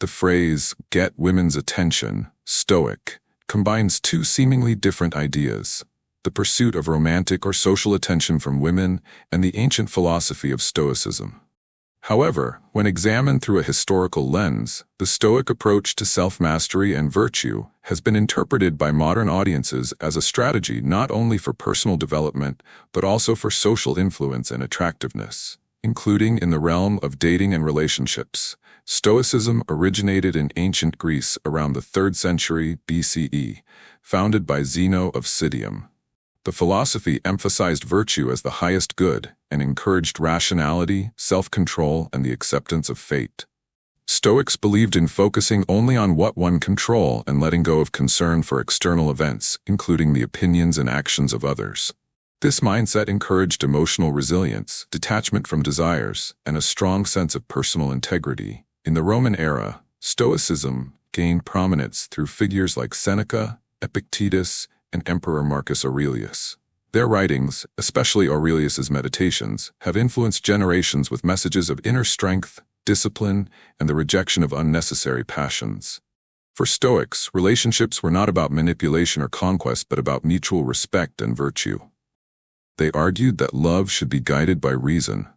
The phrase, "get women's attention," stoic, combines two seemingly different ideas: the pursuit of romantic or social attention from women and the ancient philosophy of Stoicism. However, when examined through a historical lens, the Stoic approach to self-mastery and virtue has been interpreted by modern audiences as a strategy not only for personal development, but also for social influence and attractiveness, including in the realm of dating and relationships. Stoicism originated in ancient Greece around the 3rd century BCE, founded by Zeno of Citium. The philosophy emphasized virtue as the highest good and encouraged rationality, self-control, and the acceptance of fate. Stoics believed in focusing only on what one can control and letting go of concern for external events, including the opinions and actions of others. This mindset encouraged emotional resilience, detachment from desires, and a strong sense of personal integrity. In the Roman era, Stoicism gained prominence through figures like Seneca, Epictetus, and Emperor Marcus Aurelius. Their writings, especially Aurelius's Meditations, have influenced generations with messages of inner strength, discipline, and the rejection of unnecessary passions. For Stoics, relationships were not about manipulation or conquest, but about mutual respect and virtue. They argued that love should be guided by reason,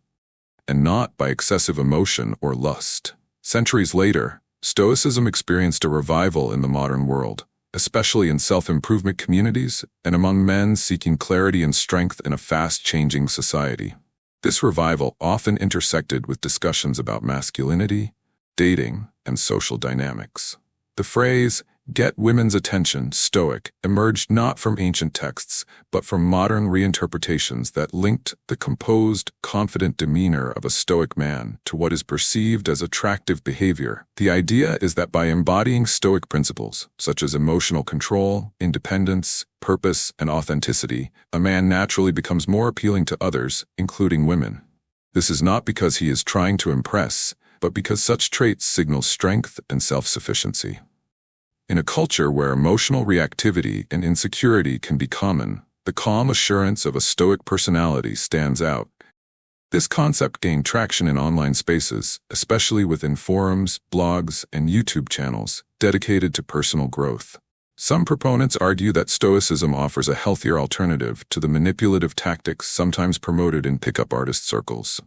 and not by excessive emotion or lust. Centuries later, Stoicism experienced a revival in the modern world, especially in self-improvement communities and among men seeking clarity and strength in a fast-changing society. This revival often intersected with discussions about masculinity, dating, and social dynamics. The phrase, "get women's attention," stoic, emerged not from ancient texts, but from modern reinterpretations that linked the composed, confident demeanor of a stoic man to what is perceived as attractive behavior. The idea is that by embodying stoic principles, such as emotional control, independence, purpose, and authenticity, a man naturally becomes more appealing to others, including women. This is not because he is trying to impress, but because such traits signal strength and self-sufficiency. In a culture where emotional reactivity and insecurity can be common, the calm assurance of a stoic personality stands out. This concept gained traction in online spaces, especially within forums, blogs, and YouTube channels dedicated to personal growth. Some proponents argue that Stoicism offers a healthier alternative to the manipulative tactics sometimes promoted in pickup artist circles.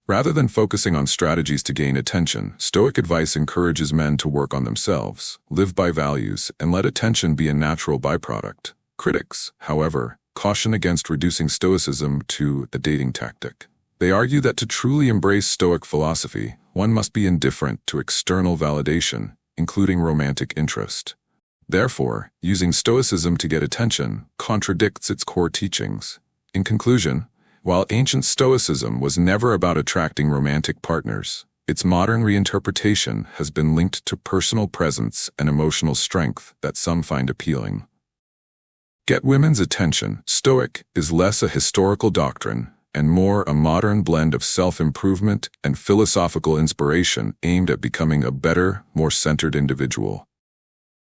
Rather than focusing on strategies to gain attention, Stoic advice encourages men to work on themselves, live by values, and let attention be a natural byproduct. Critics, however, caution against reducing Stoicism to a dating tactic. They argue that to truly embrace Stoic philosophy, one must be indifferent to external validation, including romantic interest. Therefore, using Stoicism to get attention contradicts its core teachings. In conclusion, while ancient Stoicism was never about attracting romantic partners, its modern reinterpretation has been linked to personal presence and emotional strength that some find appealing. Get women's attention, Stoic, is less a historical doctrine and more a modern blend of self-improvement and philosophical inspiration aimed at becoming a better, more centered individual.